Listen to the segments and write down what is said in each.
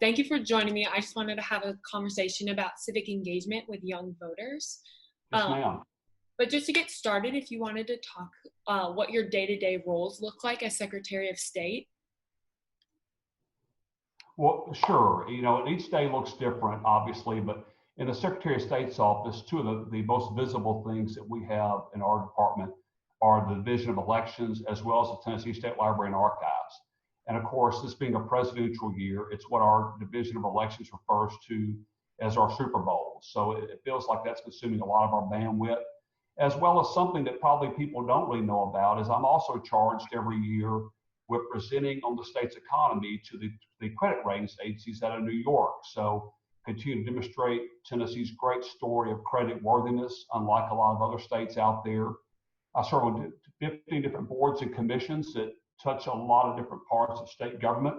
Thank you for joining me. I just wanted to have a conversation about civic engagement with young voters. Yes, Um, ma'am. but just to get started, if you wanted to talk what your day-to-day roles look like as Secretary of State. Well, sure. Each day looks different, obviously, but in the Secretary of State's office, two of the most visible things that we have in our department are the Division of Elections as well as the Tennessee State Library and Archives. And of course, this being a presidential year, it's what our Division of Elections refers to as our Super Bowl. So it feels like that's consuming a lot of our bandwidth, as well as something that probably people don't really know about is I'm also charged every year with presenting on the state's economy to the credit ratings agencies out of New York. So continue to demonstrate Tennessee's great story of credit worthiness, unlike a lot of other states out there. I serve on 15 different boards and commissions that touch a lot of different parts of state government.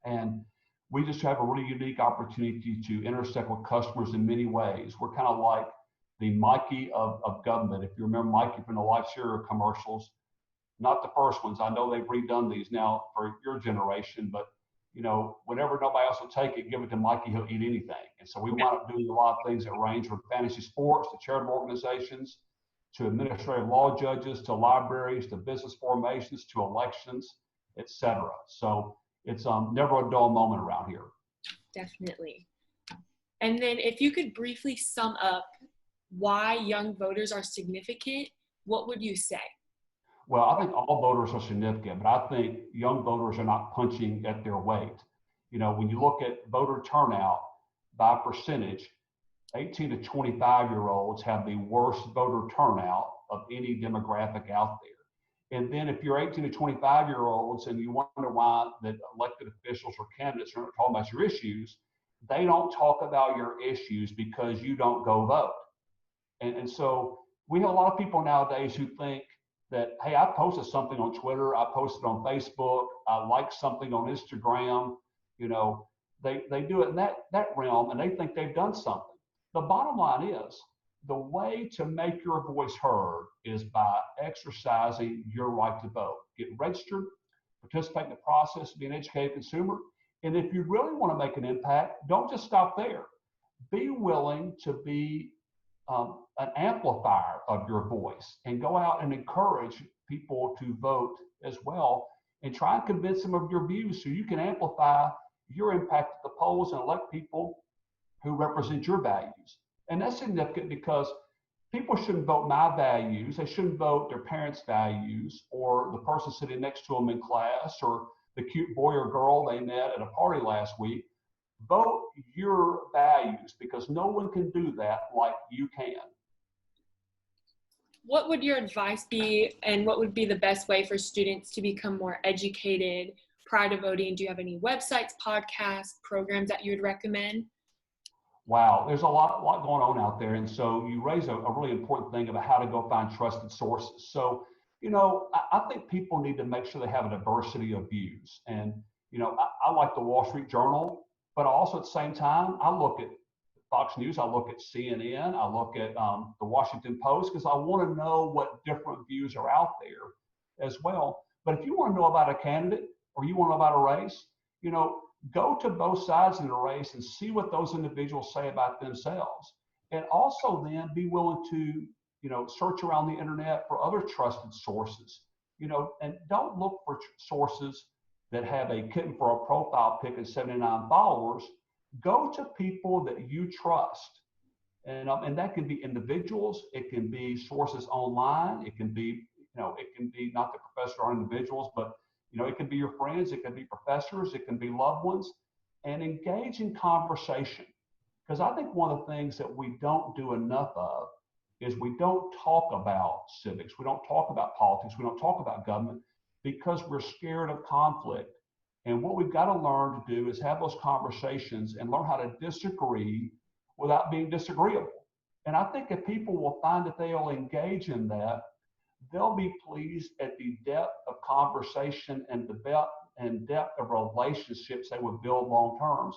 And we just have a really unique opportunity to intersect with customers in many ways. We're kind of like the Mikey of government. If you remember Mikey from the Life Cereal commercials, not the first ones. I know they've redone these now for your generation, but whenever nobody else will take it, give it to Mikey, he'll eat anything. And so we wind up doing a lot of things that range from fantasy sports to charitable organizations, to administrative law judges, to libraries, to business formations, to elections, etc. So it's never a dull moment around here. Definitely. And then if you could briefly sum up why young voters are significant, what would you say? Well, I think all voters are significant, but I think young voters are not punching at their weight. When you look at voter turnout by percentage, 18 to 25-year-olds have the worst voter turnout of any demographic out there. And then if you're 18 to 25-year-olds and you wonder why that elected officials or candidates are not talking about your issues, they don't talk about your issues because you don't go vote. And so we have a lot of people nowadays who think that, hey, I posted something on Twitter, I posted on Facebook, I liked something on Instagram. They do it in that realm and they think they've done something. The bottom line is the way to make your voice heard is by exercising your right to vote. Get registered, participate in the process, be an educated consumer. And if you really want to make an impact, don't just stop there. Be willing to be an amplifier of your voice and go out and encourage people to vote as well and try and convince them of your views so you can amplify your impact at the polls and elect people who represent your values. And that's significant because people shouldn't vote my values. They shouldn't vote their parents' values or the person sitting next to them in class or the cute boy or girl they met at a party last week. Vote your values because no one can do that like you can. What would your advice be, and what would be the best way for students to become more educated prior to voting? Do you have any websites, podcasts, programs that you would recommend? Wow, there's a lot going on out there. And so you raise a really important thing about how to go find trusted sources. So, I think people need to make sure they have a diversity of views. And, I like the Wall Street Journal, but also at the same time, I look at Fox News, I look at CNN, I look at the Washington Post, because I want to know what different views are out there as well. But if you want to know about a candidate or you want to know about a race, go to both sides in the race and see what those individuals say about themselves. And also then be willing to, search around the internet for other trusted sources, and don't look for sources that have a kitten for a profile pic and 79 followers. Go to people that you trust. And that can be individuals, it can be sources online, it can be, not the professor or individuals, but it can be your friends, it can be professors, it can be loved ones, and engage in conversation. Because I think one of the things that we don't do enough of is we don't talk about civics, we don't talk about politics, we don't talk about government because we're scared of conflict. And what we've got to learn to do is have those conversations and learn how to disagree without being disagreeable. And I think if people will find that they'll engage in that, they'll be pleased at the depth of conversation and the depth of relationships they would build long terms,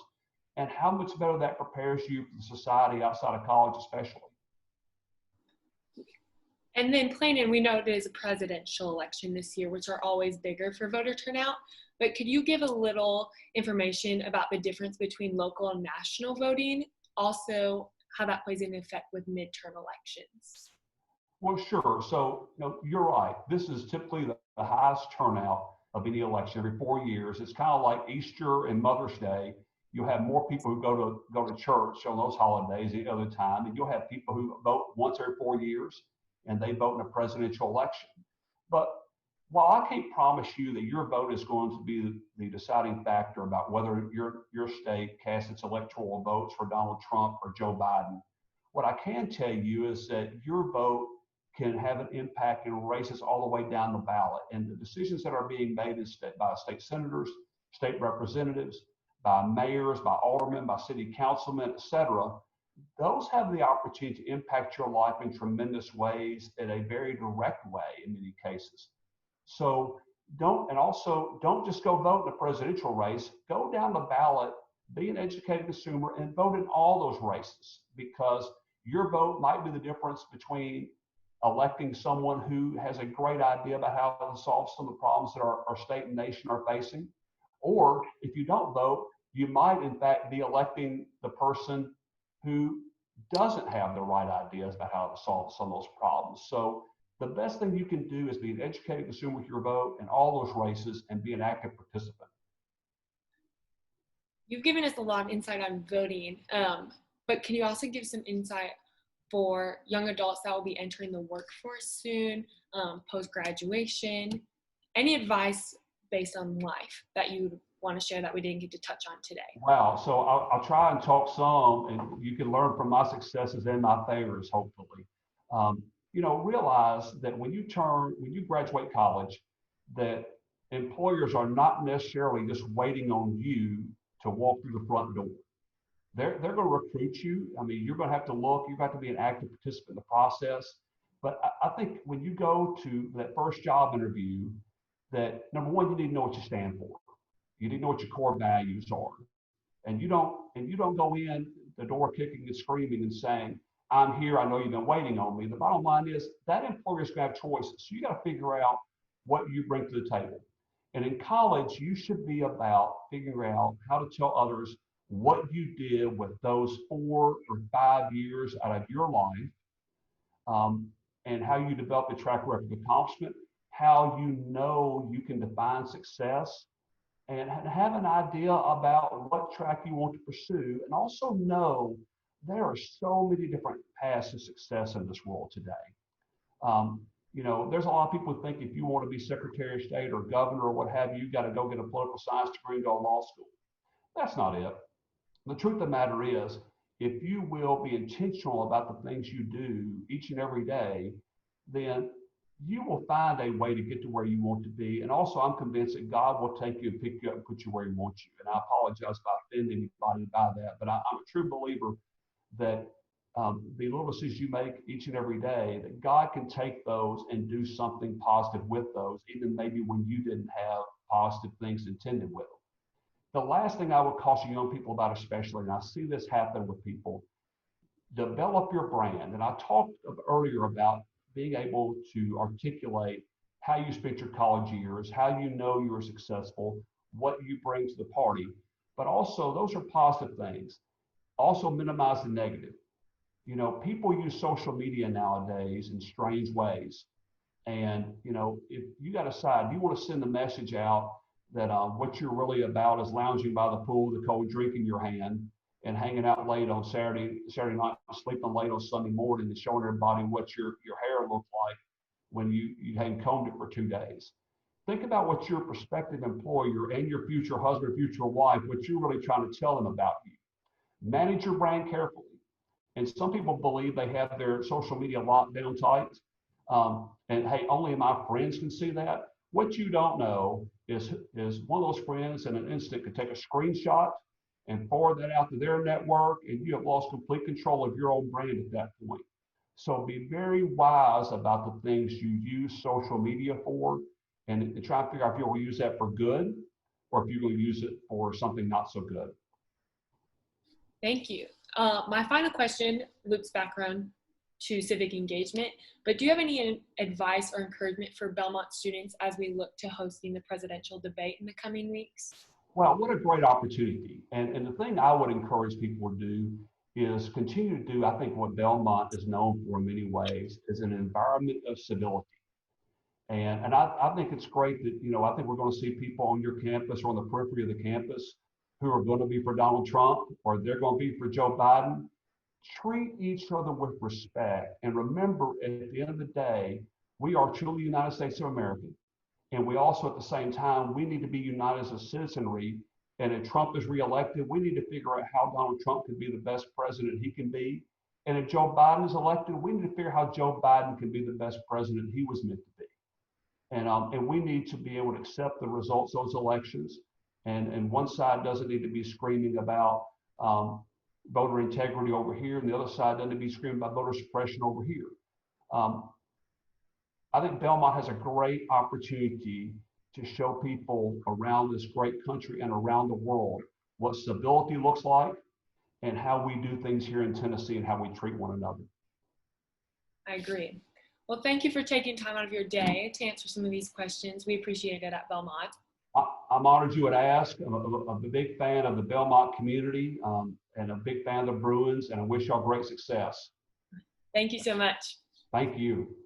and how much better that prepares you for the society outside of college, especially. And then planning, we know it is a presidential election this year, which are always bigger for voter turnout. but could you give a little information about the difference between local and national voting? Also, how that plays into effect with midterm elections? Well, sure. So, you're right. This is typically the highest turnout of any election every 4 years. It's kind of like Easter and Mother's Day. You'll have more people who go to church on those holidays any other time, and you'll have people who vote once every 4 years, and they vote in a presidential election. But while I can't promise you that your vote is going to be the deciding factor about whether your state casts its electoral votes for Donald Trump or Joe Biden, what I can tell you is that your vote can have an impact in races all the way down the ballot. And the decisions that are being made by state senators, state representatives, by mayors, by aldermen, by city councilmen, et cetera, those have the opportunity to impact your life in tremendous ways in a very direct way in many cases. So don't just go vote in a presidential race. Go down the ballot, be an educated consumer, and vote in all those races, because your vote might be the difference between electing someone who has a great idea about how to solve some of the problems that our state and nation are facing. Or if you don't vote, you might in fact be electing the person who doesn't have the right ideas about how to solve some of those problems. So the best thing you can do is be an educated consumer with your vote in all those races and be an active participant. You've given us a lot of insight on voting, but can you also give some insight for young adults that will be entering the workforce soon, post-graduation? Any advice based on life that you want to share that we didn't get to touch on today? Wow. So I'll try and talk some, and you can learn from my successes and my failures, hopefully. Realize that when you graduate college, that employers are not necessarily just waiting on you to walk through the front door. They're going to recruit you. I mean, you're going to have to look, you've got to be an active participant in the process. But I think when you go to that first job interview, that number one, you need to know what you stand for. You need to know what your core values are. And you don't go in the door kicking and screaming and saying, I'm here, I know you've been waiting on me. The bottom line is that employer's going to have choices. So you got to figure out what you bring to the table. And in college, you should be about figuring out how to tell others what you did with those 4 or 5 years out of your life, and how you develop a track record of accomplishment, how you know you can define success, and have an idea about what track you want to pursue, and also know there are so many different paths to success in this world today. There's a lot of people who think if you want to be Secretary of State or governor or what have you, you got to go get a political science degree and go to law school. That's not it. The truth of the matter is, if you will be intentional about the things you do each and every day, then you will find a way to get to where you want to be. And also, I'm convinced that God will take you and pick you up and put you where He wants you. And I apologize if I offend anybody by that, but I'm a true believer that the little decisions you make each and every day, that God can take those and do something positive with those, even maybe when you didn't have positive things intended with them. The last thing I would caution young people about, especially, and I see this happen with people, develop your brand. And I talked earlier about being able to articulate how you spent your college years, how you know you were successful, what you bring to the party. But also, those are positive things. Also, minimize the negative. People use social media nowadays in strange ways. And, if you got to decide, you want to send the message out that what you're really about is lounging by the pool with a cold drink in your hand and hanging out late on Saturday night, sleeping late on Sunday morning, and showing everybody what your hair looked like when you hadn't combed it for 2 days. Think about what your prospective employer and your future husband, future wife, what you're really trying to tell them about you. Manage your brand carefully. And some people believe they have their social media locked down tight. And hey, only my friends can see that. What you don't know is one of those friends in an instant could take a screenshot and forward that out to their network, and you have lost complete control of your own brand at that point. So be very wise about the things you use social media for, and try to figure out if you'll use that for good or if you're going to use it for something not so good. Thank you. My final question loops back around to civic engagement. But do you have any advice or encouragement for Belmont students as we look to hosting the presidential debate in the coming weeks? Well, what a great opportunity. And the thing I would encourage people to do is continue to do, I think, what Belmont is known for in many ways, is an environment of civility. And I think it's great that, I think we're going to see people on your campus or on the periphery of the campus who are going to be for Donald Trump or they're going to be for Joe Biden. Treat each other with respect. And remember, at the end of the day, we are truly United States of America. And we also, at the same time, we need to be united as a citizenry. And if Trump is reelected, we need to figure out how Donald Trump can be the best president he can be. And if Joe Biden is elected, we need to figure out how Joe Biden can be the best president he was meant to be. And we need to be able to accept the results of those elections. And one side doesn't need to be screaming about voter integrity over here, and the other side doesn't need to be screaming about voter suppression over here. I think Belmont has a great opportunity to show people around this great country and around the world what civility looks like and how we do things here in Tennessee and how we treat one another. I agree. Well, thank you for taking time out of your day to answer some of these questions. We appreciate it at Belmont. I'm honored you would ask. I'm a big fan of the Belmont community and a big fan of the Bruins, and I wish y'all great success. Thank you so much. Thank you.